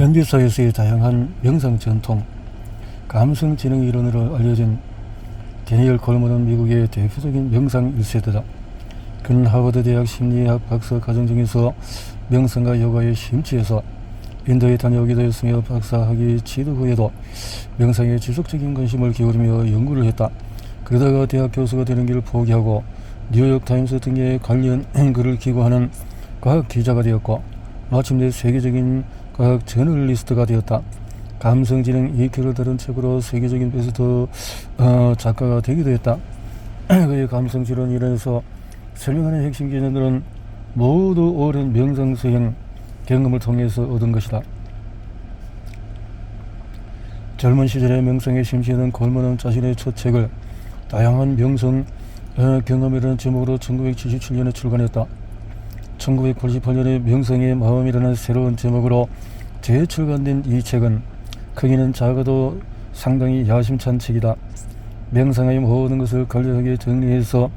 현대사회에서의 다양한 명상 전통, 감성지능 이론으로 알려진 데니얼 콜먼은 미국의 대표적인 명상 1세대다. 그는 하버드 대학 심리학 박사 과정 중에서 명상과 요가에 심취해서 인도에 다녀오기도 했으며 박사학위 취득 후에도 명상에 지속적인 관심을 기울이며 연구를 했다. 그러다가 대학 교수가 되는 길을 포기하고 뉴욕타임스 등의 관련 글을 기고하는 과학 기자가 되었고 마침내 세계적인 과학 저널리스트가 되었다. 감성지능 EQ를 다룬 책으로 세계적인 베스트 작가가 되기도 했다. 그의 감성지능 이론에서 설명하는 핵심 개념들은 모두 오랜 명상수행 경험을 통해서 얻은 것이다. 젊은 시절에 명상에 심취하던 콜먼은 자신의 첫 책을 다양한 명상 경험이라는 제목으로 1977년에 출간했다. 1988년에 명상의 마음이라는 새로운 제목으로 재출간된 이 책은 크기는 작아도 상당히 야심찬 책이다. 명상의 모든 것을 간략하게 정리해서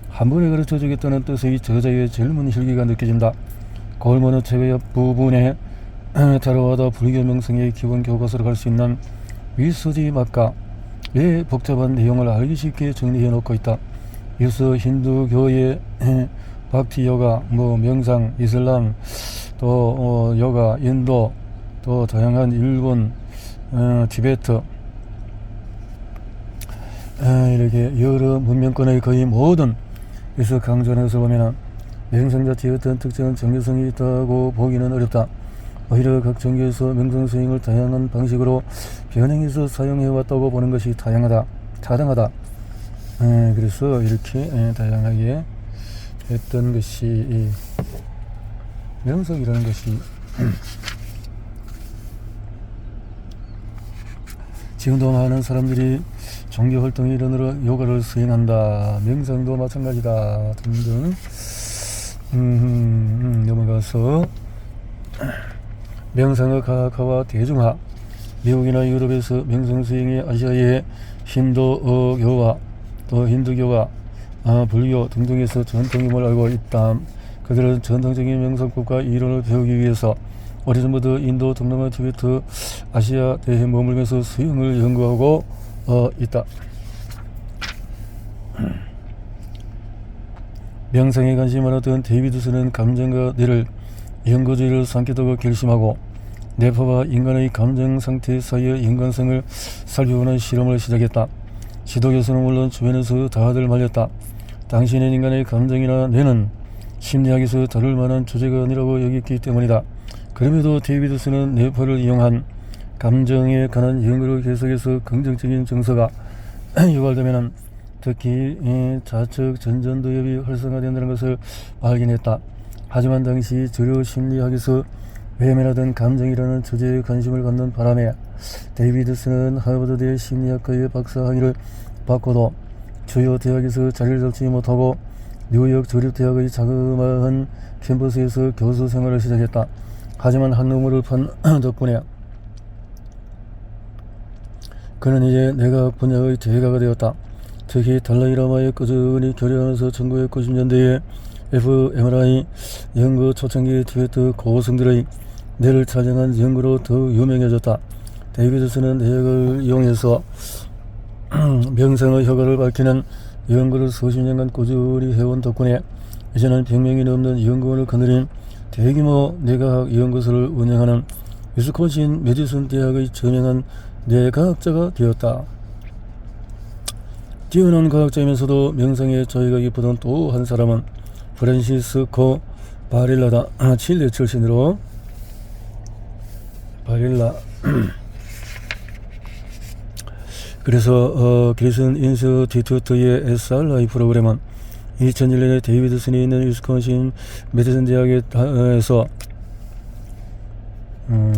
한 번에 가르쳐 주겠다는 뜻의 저자의 젊은 혈기가 느껴진다. 콜먼은 책의 앞부분에 타로와다 불교 명상의 기본 교과서로 갈 수 있는 위스지 막가의 복잡한 내용을 알기 쉽게 정리해 놓고 있다. 이어서 힌두교의 박티 요가, 명상, 이슬람, 또 요가, 인도, 또 다양한 일본, 티베트, 이렇게 여러 문명권의 거의 모든 에서 강조해서 보면 명상 자체의 어떤 특정한 정교성이 있다고 보기는 어렵다. 오히려 각 종교에서 명상 수행을 다양한 방식으로 변형해서 사용해왔다고 보는 것이 타당하다. 그래서 이렇게 다양하게 했던 것이 명상이라는 것이 지금도 많은 사람들이 종교활동의 일환으로 요가를 수행한다. 명상도 마찬가지다. 등등. 넘어가서 명상의 가학화와 대중화. 미국이나 유럽에서 명상 수행이 아시아의 힌두교와 또 힌두교와 불교 등등에서 전통임을 알고 있다. 그들은 전통적인 명상법과 이론을 배우기 위해서 오래전부터 인도, 동남아, 티베트, 아시아 대해 머물면서 수행을 연구하고 있다. 명상에 관심이 많았던 데이비드슨은 감정과 뇌를 연구주의를 삼겠다고 결심하고 뇌파와 인간의 감정 상태 사이의 연관성을 살펴보는 실험을 시작했다. 지도교수는 물론 주변에서 다들 말렸다. 당신은 인간의 감정이나 뇌는 심리학에서 다룰 만한 주제가 아니라고 여겼기 때문이다. 그럼에도 데이비드슨은 뇌파를 이용한 감정에 관한 연구를 계속해서 긍정적인 정서가 유발되면 특히 좌측 전전두엽이 활성화된다는 것을 발견했다. 하지만 당시 주류 심리학에서 외면하던 감정이라는 주제에 관심을 갖는 바람에 데이비드슨은 하버드대 심리학과의 박사학위를 받고도 주요 대학에서 자리를 잡지 못하고 뉴욕 조립대학의 자그마한 캠퍼스에서 교수 생활을 시작했다. 하지만 한 논문을 판 덕분에 그는 이제 뇌과학 분야의 대가가 되었다. 특히 달라이라마에 꾸준히 교류하면서 1990년대에 fMRI 연구 초창기 티베트 고승들의 뇌를 촬영한 연구로 더 유명해졌다. 데이비드슨은 뇌학을 이용해서 명상의 효과를 밝히는 연구를 수십 년간 꾸준히 해온 덕분에 이제는 100명이 넘는 연구원을 거느린 대규모 뇌과학 연구소를 운영하는 위스콘신 메디슨 대학의 저명한 뇌과학자가 되었다. 뛰어난 과학자이면서도 명상에 자기가 깊었던 또 한 사람은 프란시스코 바릴라다. 칠레 출신으로 바릴라. 그래서 그리슨 인스티튜트의 SRI 프로그램은 2001년에 데이비드슨이 있는 위스콘신 메디슨 대학에서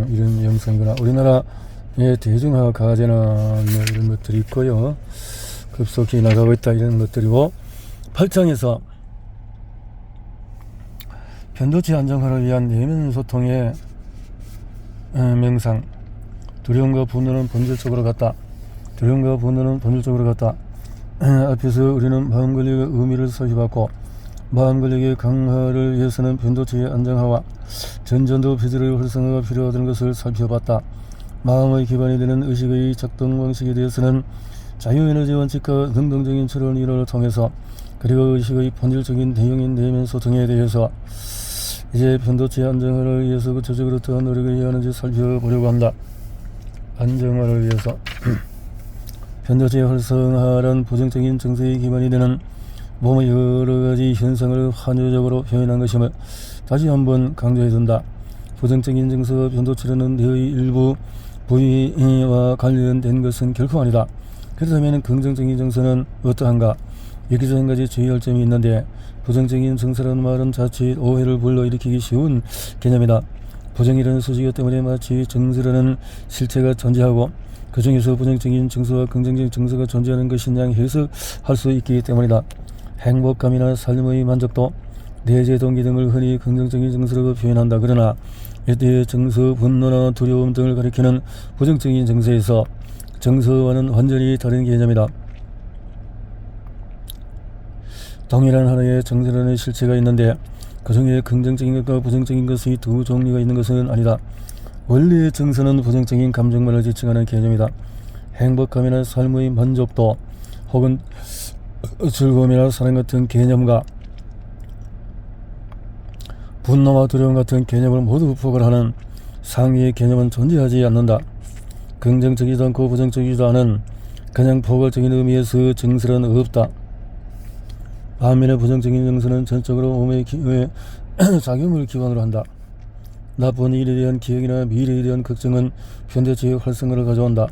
이런 영상이구나. 우리나라의 대중화 과제나 이런 것들이 있고요. 급속히 나가고 있다 이런 것들이고 8장에서 편도체 안정화를 위한 내면 소통의 명상. 두려움과 분노는 본질적으로 같다. 앞에서 우리는 마음 권리의 의미를 서시받고 마음 권력의 강화를 위해서는 변도체의 안정화와 전전도 비주의 활성화가 필요하다는 것을 살펴봤다. 마음의 기반이 되는 의식의 작동 방식에 대해서는 자유에너지 원칙과 능동적인 철원 이론을 통해서, 그리고 의식의 본질적인 내용인 내면 소통에 대해서 이제 변도체의 안정화를 위해서 구체적으로 어떠한 노력을 해야 하는지 살펴보려고 한다. 안정화를 위해서 변도체의 활성화란 부정적인 정서의 기반이 되는 몸의 여러가지 현상을 환유적으로 표현한 것임을 다시 한번 강조해둔다. 부정적인 정서가 변도체라는 뇌의 일부 부위와 관련된 것은 결코 아니다. 그렇다면 긍정적인 정서는 어떠한가? 여기서 한 가지 주의할 점이 있는데, 부정적인 정서라는 말은 자칫 오해를 불러일으키기 쉬운 개념이다. 부정이라는 소식어 때문에 마치 정서라는 실체가 존재하고 그 중에서 부정적인 정서와 긍정적인 정서가 존재하는 것인 양 해석할 수 있기 때문이다. 행복감이나 삶의 만족도, 내재 동기 등을 흔히 긍정적인 정서라고 표현한다. 그러나 이때의 정서, 분노나 두려움 등을 가리키는 부정적인 정서에서 정서와는 완전히 다른 개념이다. 동일한 하나의 정서라는 실체가 있는데 그 중에 긍정적인 것과 부정적인 것의 두 종류가 있는 것은 아니다. 원래 정서는 부정적인 감정만을 지칭하는 개념이다. 행복감이나 삶의 만족도 혹은 즐거움이나 사랑 같은 개념과 분노와 두려움 같은 개념을 모두 포괄하는 상위의 개념은 존재하지 않는다. 긍정적이지도 않고 부정적이지도 않은 그냥 포괄적인 의미에서 정서는 없다. 반면에 부정적인 정서는 전적으로 몸의 작용을 기반으로 한다. 나쁜 일에 대한 기억이나 미래에 대한 걱정은 변도체의 활성화를 가져온다.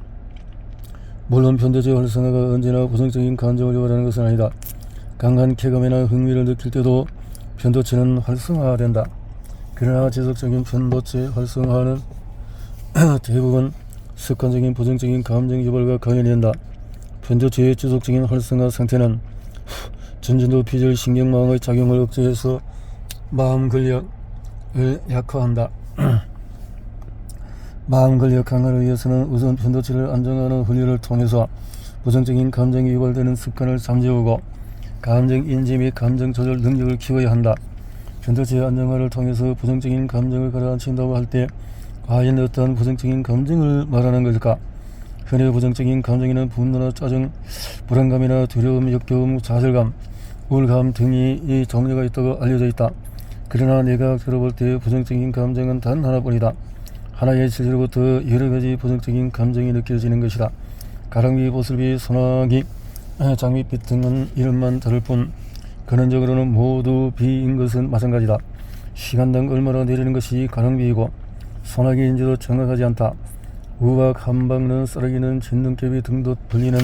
물론 변도체의 활성화가 언제나 부정적인 감정을 유발하는 것은 아니다. 강한 쾌감이나 흥미를 느낄 때도 변도체는 활성화된다. 그러나 지속적인 변도체 활성화는 대부분 습관적인 부정적인 감정 유발과 관련이 된다. 변도체의 지속적인 활성화 상태는 전전도 피질 신경망의 작용을 억제해서 마음 근력을 약화한다. 마음 근력 강화를 위해서는 우선 변도체를 안정하는 훈련을 통해서 부정적인 감정이 유발되는 습관을 잠재우고 감정 인지 및 감정 조절 능력을 키워야 한다. 변도체 안정화를 통해서 부정적인 감정을 가라앉힌다고 할 때 과연 어떠한 부정적인 감정을 말하는 것일까? 흔히 부정적인 감정에는 분노나 짜증, 불안감이나 두려움, 역겨움, 좌절감, 우울감 등이 종류가 있다고 알려져 있다. 그러나 내가 들어볼 때 부정적인 감정은 단 하나뿐이다. 하나의 실제로부터 여러가지 부정적인 감정이 느껴지는 것이다. 가랑비, 보슬비, 소나기, 장밋빛 등은 이름만 다를 뿐 근원적으로는 모두 비인 것은 마찬가지다. 시간당 얼마나 내리는 것이 가랑비이고 소나기인지도 정확하지 않다. 우박, 한방는, 쌀기는, 진눈깨비 등도 불리는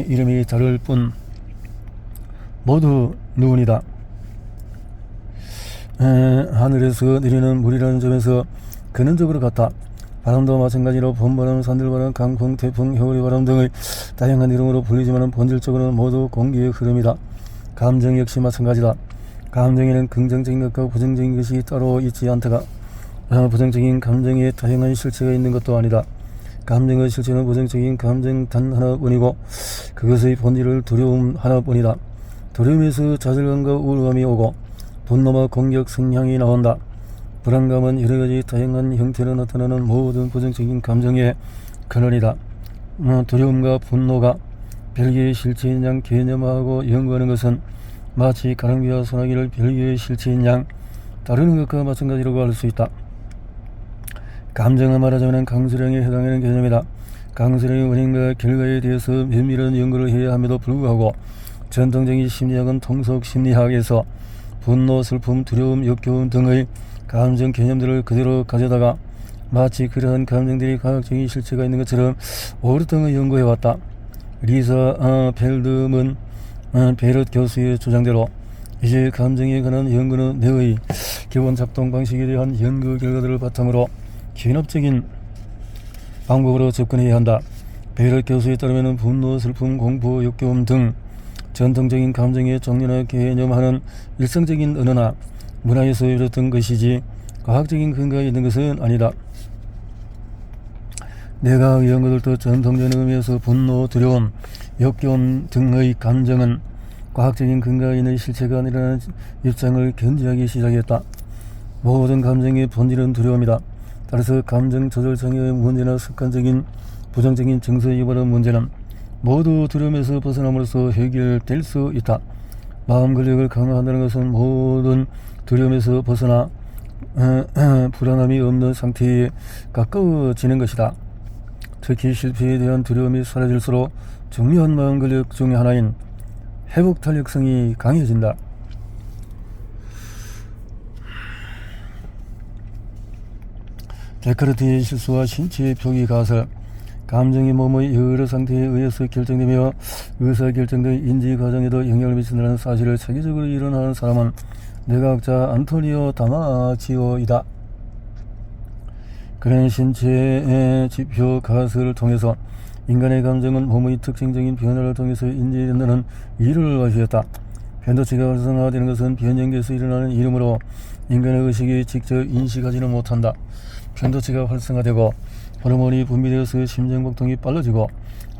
이름이 다를 뿐 모두 눈이다. 하늘에서 내리는 물이라는 점에서 근원적으로 같다. 바람도 마찬가지로 봄바람, 산들바람, 강풍, 태풍, 겨울의 바람 등의 다양한 이름으로 불리지만 본질적으로는 모두 공기의 흐름이다. 감정 역시 마찬가지다. 감정에는 긍정적인 것과 부정적인 것이 따로 있지 않다가 부정적인 감정에 다양한 실체가 있는 것도 아니다. 감정의 실체는 부정적인 감정 단 하나뿐이고 그것의 본질을 두려움 하나뿐이다. 두려움에서 좌절감과 우울감이 오고 분노와 공격, 성향이 나온다. 불안감은 여러가지 다양한 형태로 나타나는 모든 부정적인 감정의 근원이다. 두려움과 분노가 별개의 실체인 양 개념화하고 연구하는 것은 마치 가랑비와 소나기를 별개의 실체인 양 다루는 것과 마찬가지라고 할 수 있다. 감정을 말하자면 강수량에 해당하는 개념이다. 강수량의 원인과 결과에 대해서 면밀한 연구를 해야 함에도 불구하고 전통적인 심리학은 통속 심리학에서 분노, 슬픔, 두려움, 역겨움 등의 감정 개념들을 그대로 가져다가 마치 그러한 감정들이 과학적인 실체가 있는 것처럼 오랫동안 연구해왔다. 리사 펠드먼 베럿 교수의 주장대로 이제 감정에 관한 연구는 뇌의 기본 작동 방식에 대한 연구 결과들을 바탕으로 기업적인 방법으로 접근해야 한다. 베럿 교수에 따르면 분노, 슬픔, 공포, 역겨움 등 전통적인 감정의 종류나 개념하는 일상적인 언어나 문화에서 비롯된 것이지 과학적인 근거가 있는 것은 아니다. 내가 의한 것들도 전통적인 의미에서 분노, 두려움, 역겨움 등의 감정은 과학적인 근거가 있는 실체가 아니라는 입장을 견지하기 시작했다. 모든 감정의 본질은 두려움이다. 따라서 감정 조절 장애의 문제나 습관적인 부정적인 정서에 유발한 문제는 모두 두려움에서 벗어남으로써 해결될 수 있다. 마음 근력을 강화한다는 것은 모든 두려움에서 벗어나 불안함이 없는 상태에 가까워지는 것이다. 특히 실패에 대한 두려움이 사라질수록 중요한 마음 근력 중 하나인 회복 탄력성이 강해진다. 데카르트의 실수와 신체의 표기 가설. 감정이 몸의 여러 상태에 의해서 결정되며 의사결정 등 인지 과정에도 영향을 미친다는 사실을 체계적으로 일어나는 사람은 뇌과학자 안토니오 다마지오이다. 그는 신체의 지표 가설을 통해서 인간의 감정은 몸의 특징적인 변화를 통해서 인지된다는 이론을 발표했다. 변도체가 활성화되는 것은 변형계에서 일어나는 이름으로 인간의 의식이 직접 인식하지는 못한다. 변도체가 활성화되고 호르몬이 분비되어서 심장박동이 빨라지고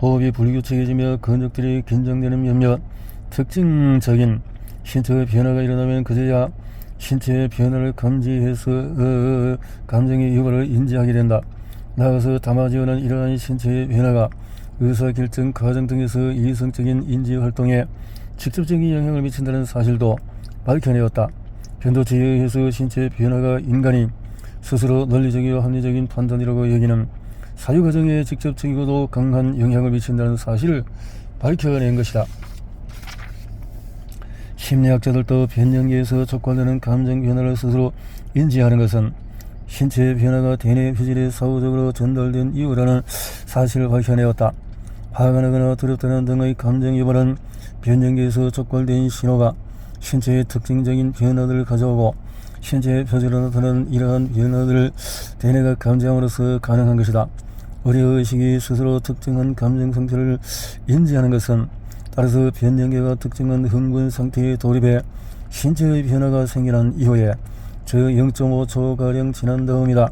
호흡이 불규칙해지며 근육들이 긴장되는 몇몇 특징적인 신체의 변화가 일어나면 그제야 신체의 변화를 감지해서 감정의 유발을 인지하게 된다. 나아가서 다마지오는 이러한 신체의 변화가 의사결정 과정 등에서 이성적인 인지활동에 직접적인 영향을 미친다는 사실도 밝혀내었다. 변도체에 의해서 신체의 변화가 인간이 스스로 논리적이고 합리적인 판단이라고 여기는 사유과정에 직접적이고도 강한 영향을 미친다는 사실을 밝혀낸 것이다. 심리학자들도 변형계에서 촉발되는 감정 변화를 스스로 인지하는 것은 신체의 변화가 대뇌 표질에 사후적으로 전달된 이유라는 사실을 밝혀내었다. 화가 나거나 두렵다는 등의 감정 유발은 변형계에서 촉발된 신호가 신체의 특징적인 변화들을 가져오고 신체의 표질로 나타나는 이러한 변화들을 대뇌가 감지함으로써 가능한 것이다. 우리 의식이 스스로 특정한 감정 상태를 인지하는 것은 따라서 변형계가 특정한 흥분 상태에 돌입해 신체의 변화가 생겨난 이후에 저 0.5초가량 지난 다음이다.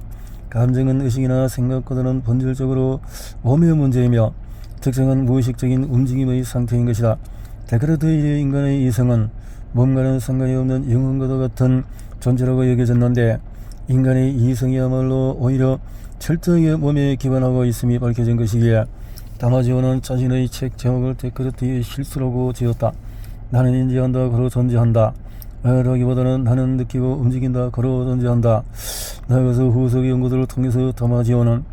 감정은 의식이나 생각보다는 본질적으로 몸의 문제이며 특정한 무의식적인 움직임의 상태인 것이다. 데카르트의 인간의 이성은 몸과는 상관이 없는 영혼과도 같은 존재라고 여겨졌는데 인간의 이성이야말로 오히려 철저하게 몸에 기반하고 있음이 밝혀진 것이기에 다마지오는 자신의 책 제목을 데카르트의 실수라고 지었다. 나는 인지한다 고로 존재한다 라기보다는 나는 느끼고 움직인다 고로 존재한다. 나아가서 후속 연구들을 통해서 다마지오는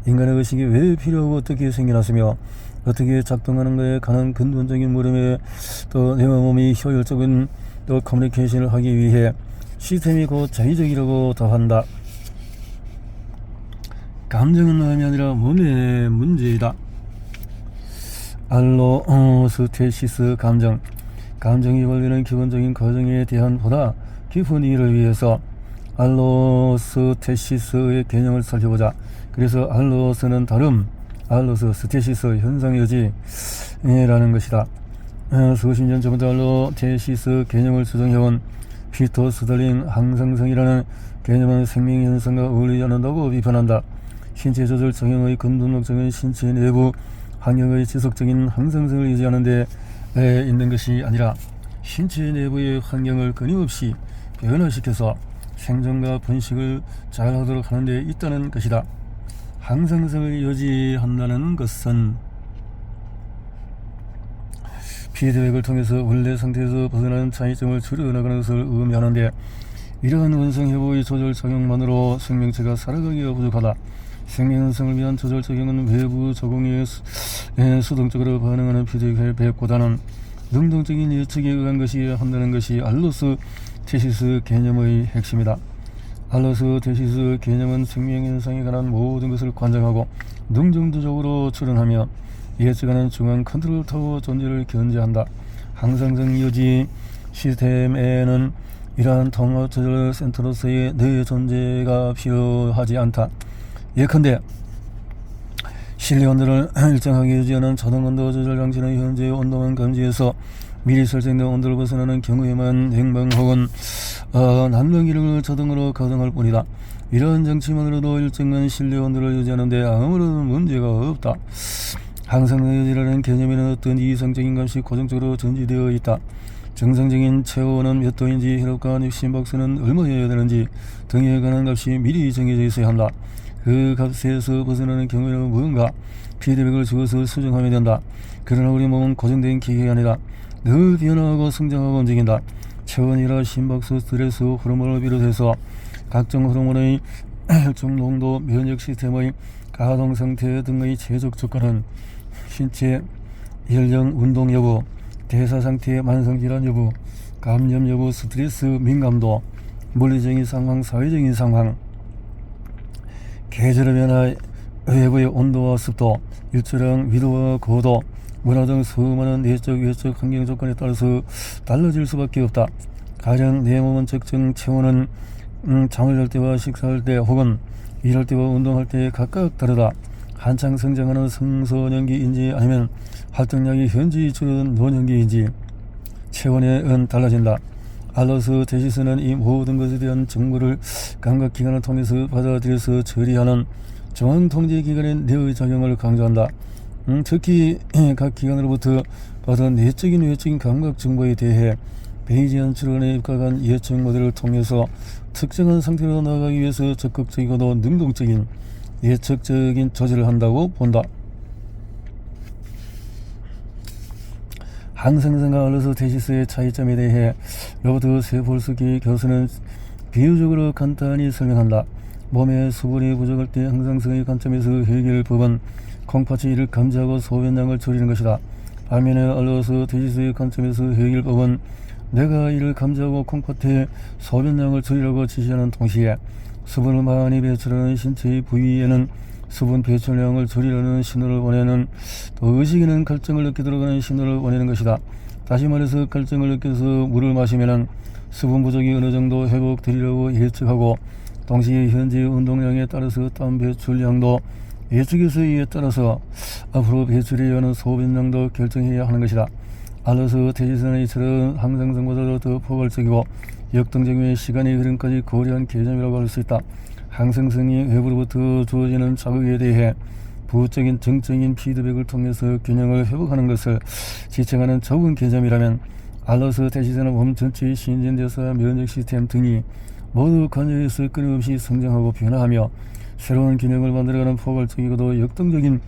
인간의 의식이 왜 필요하고 어떻게 생겨났으며 어떻게 작동하는가에 관한 근본적인 물음에 또 내 몸이 효율적인 또 커뮤니케이션을 하기 위해 시스템이 곧 자의적이라고 답한다. 감정은 마음이 아니라 몸의 문제이다. 알로스테시스 감정. 감정이 유발되는 기본적인 과정에 대한 보다 깊은 이해를 위해서 알로스테시스의 개념을 살펴보자. 그래서 알로스는 다름, 알로스, 스테시스, 현상여지라는 것이다. 수십 년 전부터 알로테시스 개념을 수정해온 피터 스달링 항상성이라는 개념은 생명현상과 어울리지 않는다고 비판한다. 신체 조절 적용의 근본 목적은 신체 내부 환경의 지속적인 항상성을 유지하는 데 있는 것이 아니라 신체 내부의 환경을 끊임없이 변화시켜서 생존과 번식을 잘하도록 하는 데 있다는 것이다. 항상성을 유지한다는 것은 피드백을 통해서 원래 상태에서 벗어나는 차이점을 줄여나가는 것을 의미하는데 이러한 원성회복의 조절 작용만으로 생명체가 살아가기가 부족하다. 생명현상을 위한 조절 작용은 외부 적응에 수동적으로 반응하는 피드백보다는 능동적인 예측에 의한 것이 한다는 것이 알로스 테시스 개념의 핵심이다. 알로스 테시스 개념은 생명현상에 관한 모든 것을 관장하고 능동적으로 추론하며 예측하는 중앙 컨트롤 타워 존재를 견지한다. 항상성 유지 시스템에는 이러한 통합 조절 센터로서의 내 존재가 필요하지 않다. 예컨대 실내 온도를 일정하게 유지하는 자동 온도 조절 장치는 현재의 온도만 감지해서 미리 설정된 온도를 벗어나는 경우에만 냉방 혹은 난방 기능을 자동으로 가동할 뿐이다. 이러한 장치만으로도 일정한 실내 온도를 유지하는 데 아무런 문제가 없다. 항상의지라는 개념에는 어떤 이상적인 값이 고정적으로 전제되어 있다. 정상적인 체온은 몇 도인지, 혈압과 심박수는 얼마여야 되는지 등에 관한 값이 미리 정해져 있어야 한다. 그 값에서 벗어나는 경우에는 무언가 피드백을 주어서 수정하면 된다. 그러나 우리 몸은 고정된 기계가 아니다. 늘 변화하고 성장하고 움직인다. 체온이나 심박수, 스트레스, 호르몬을 비롯해서 각종 호르몬의 혈중 농도, 면역 시스템의 가동 상태 등의 제적 조건은 신체 연령, 운동 여부, 대사 상태의 만성질환 여부, 감염 여부, 스트레스 민감도, 물리적인 상황, 사회적인 상황, 계절의 변화, 외부의 온도와 습도, 일조량, 위도와 고도, 문화 등 수많은 내적, 외적 환경 조건에 따라서 달라질 수밖에 없다. 가령 내 몸은 적정 체온은 잠을 잘 때와 식사할 때 혹은 일할 때와 운동할 때 각각 다르다. 한창 성장하는 청소년기인지 아니면 활동량이 현저히 줄어든 노년기인지 체온은 달라진다. 알로스테시스는 이 모든 것에 대한 정보를 감각기관을 통해서 받아들여서 처리하는 중앙통제기관의 뇌의 작용을 강조한다. 특히 각 기관으로부터 받은 내적인 외적인 감각 정보에 대해 베이지안 출원에 입각한 예측 모델을 통해서 특정한 상태로 나아가기 위해서 적극적이고도 능동적인 예측적인 조절을 한다고 본다. 항상성과 알로스테시스의 차이점에 대해 로버트 세폴스키 교수는 비유적으로 간단히 설명한다. 몸에 수분이 부족할 때 항상성의 관점에서 해결법은 콩팥이 이를 감지하고 소변량을 줄이는 것이다. 반면에 알로스테시스의 관점에서 해결법은 내가 이를 감지하고 콩팥의 소변량을 줄이라고 지시하는 동시에 수분을 많이 배출하는 신체의 부위에는 수분 배출량을 줄이려는 신호를 보내는, 또 의식에는 갈증을 느끼도록 하는 신호를 보내는 것이다. 다시 말해서 갈증을 느껴서 물을 마시면 수분 부족이 어느 정도 회복되리라고 예측하고, 동시에 현재 운동량에 따라서 땀 배출량도 예측에서 이에 따라서 앞으로 배출해야 하는 소변량도 결정해야 하는 것이다. 알로스테시스는 이처럼 항상성보다도 더 포괄적이고 역동적인 시간의 흐름까지 고려한 개념이라고 할 수 있다. 항상성이 외부로부터 주어지는 자극에 대해 부적인 정적인 피드백을 통해서 균형을 회복하는 것을 지칭하는 좁은 개념이라면, 알로스테시스는 몸 전체의 신진대사, 면역 시스템 등이 모두 관여해서 끊임없이 성장하고 변화하며 새로운 균형을 만들어가는 포괄적이고도 역동적인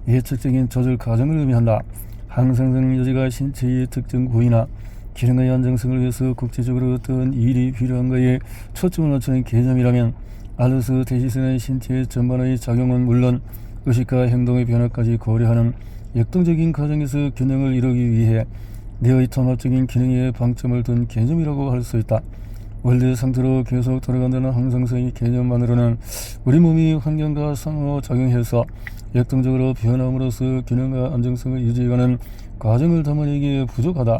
예측적인 조절 과정을 의미한다. 항상성 여지가 신체의 특정 부위나 기능의 안정성을 위해서 국제적으로 어떤 일이 필요한가에 초점을 맞추는 개념이라면, 알로스테시스는 신체의 전반의 작용은 물론 의식과 행동의 변화까지 고려하는 역동적인 과정에서 균형을 이루기 위해 뇌의 통합적인 기능에 방점을 둔 개념이라고 할 수 있다. 원래 상태로 계속 돌아간다는 항상성의 개념만으로는 우리 몸이 환경과 상호작용해서 역동적으로 변함으로써 균형과 안정성을 유지해가는 과정을 담아내기에 부족하다.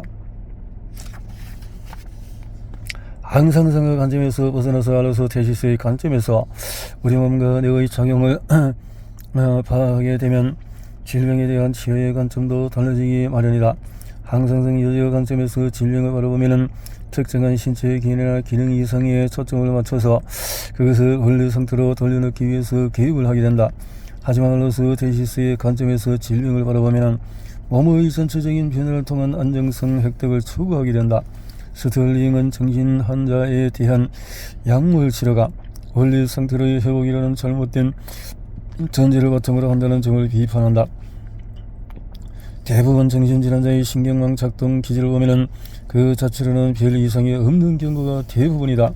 항상성의 관점에서 벗어나서 알로스테시스의 관점에서 우리 몸과 뇌의 작용을 파악하게 되면 질병에 대한 치료의 관점도 달라지기 마련이다. 항상성 여지의 관점에서 질병을 바라보면 특정한 신체의 기능이나 기능 이상에 초점을 맞춰서 그것을 원래 상태로 돌려놓기 위해서 개입을 하게 된다. 하지만 알로스테시스의 관점에서 질병을 바라보면 몸의 전체적인 변화를 통한 안정성 획득을 추구하게 된다. 스털링은 정신 환자에 대한 약물 치료가 원래 상태로의 회복이라는 잘못된 전제를 바탕으로 한다는 점을 비판한다. 대부분 정신질환자의 신경망 작동 기질을 보면 그 자체로는 별 이상이 없는 경우가 대부분이다.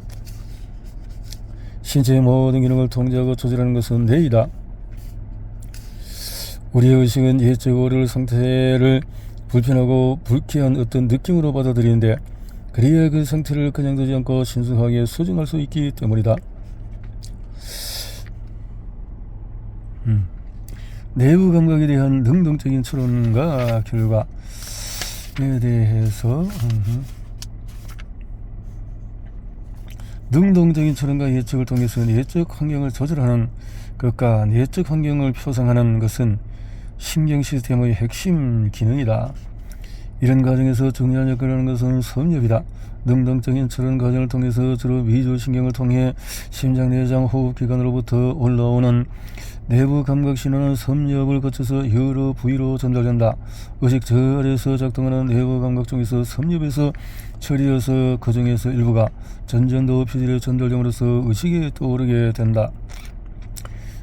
신체의 모든 기능을 통제하고 조절하는 것은 뇌이다. 우리의 의식은 예측 오를 상태를 불편하고 불쾌한 어떤 느낌으로 받아들이는데, 그래야 그 상태를 그냥 두지 않고 신속하게 수정할 수 있기 때문이다. 내부 감각에 대한 능동적인 추론과 결과에 대해서 능동적인 추론과 예측을 통해서 내적 환경을 조절하는 것과 내적 환경을 표상하는 것은 신경 시스템의 핵심 기능이다. 이런 과정에서 중요한 역할을 하는 것은 섬유입니다. 능동적인 추론 과정을 통해서 주로 미주신경을 통해 심장, 내장, 호흡기관으로부터 올라오는 내부 감각 신호는 섭렵을 거쳐서 여러 부위로 전달된다. 의식 저 아래에서 작동하는 내부 감각 중에서 섭렵에서 처리해서 그 중에서 일부가 전전도 피질에 전달됨으로써 의식에 떠오르게 된다.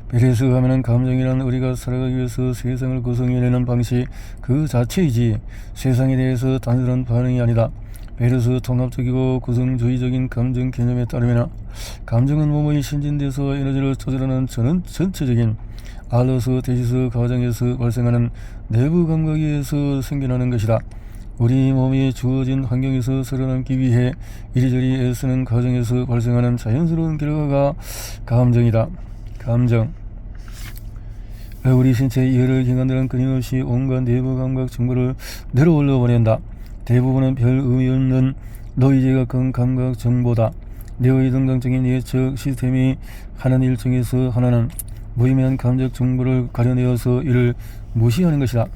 베레스 하면은 감정이란 우리가 살아가기 위해서 세상을 구성해내는 방식 그 자체이지 세상에 대해서 단순한 반응이 아니다. 베레스 통합적이고 구성주의적인 감정 개념에 따르면 감정은 몸의 신진대사와 에너지를 조절하는 전체적인 알러스 데시스 과정에서 발생하는 내부 감각에 의해서 생겨나는 것이다. 우리 몸이 주어진 환경에서 살아남기 위해 이리저리 애쓰는 과정에서 발생하는 자연스러운 결과가 감정이다. 감정. 우리 신체의 여러 기관들은 끊임없이 온갖 내부 감각 정보를 내려올려 보낸다. 대부분은 별 의미 없는 노이즈에 가까운 감각 정보다. 뇌의 등장적인 예측 시스템이 하는 일 중에서 하나는 무의미한 감정 정보를 가려내어서 이를 무시하는 것이다.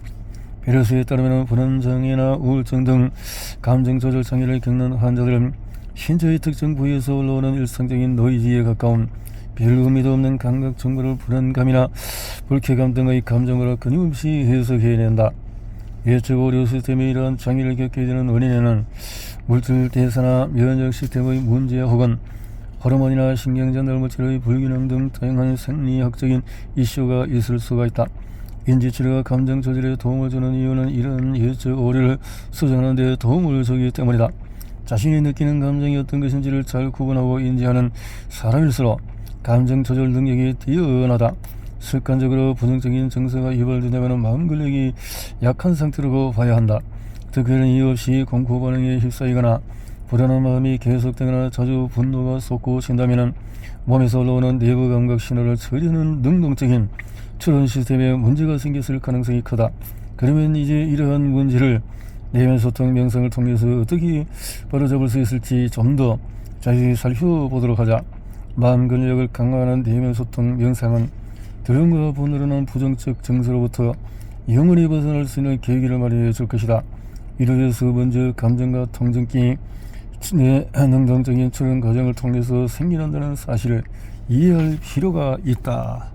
베레스에 따르면 불안장애나 우울증 등 감정 조절 장애를 겪는 환자들은 신체의 특정 부위에서 올라오는 일상적인 노이즈에 가까운 별 의미도 없는 감각 정보를 불안감이나 불쾌감 등의 감정으로 끊임없이 해석해낸다. 예측 오류 시스템이 이러한 장애를 겪게 되는 원인에는 물질 대사나 면역 시스템의 문제 혹은 호르몬이나 신경전달 물질의 불균형 등 다양한 생리학적인 이슈가 있을 수가 있다. 인지치료가 감정 조절에 도움을 주는 이유는 이런 예측 오류를 수정하는 데 도움을 주기 때문이다. 자신이 느끼는 감정이 어떤 것인지를 잘 구분하고 인지하는 사람일수록 감정 조절 능력이 뛰어나다. 습관적으로 부정적인 정서가 유발된다면 마음 근력이 약한 상태로 봐야 한다. 특별한 이유 없이 공포 반응에 휩싸이거나 불안한 마음이 계속되거나 자주 분노가 솟구친다면 몸에서 올라오는 내부 감각 신호를 처리하는 능동적인 추론 시스템에 문제가 생겼을 가능성이 크다. 그러면 이제 이러한 문제를 내면 소통 명상을 통해서 어떻게 바로잡을 수 있을지 좀 더 자세히 살펴보도록 하자. 마음 근력을 강화하는 내면 소통 명상은 들음과 분으로는 부정적 정서로부터 영원히 벗어날 수 있는 계기를 마련해 줄 것이다. 이를 위해서 먼저 감정과 통증기 내 능동적인 추론 과정을 통해서 생겨난다는 사실을 이해할 필요가 있다.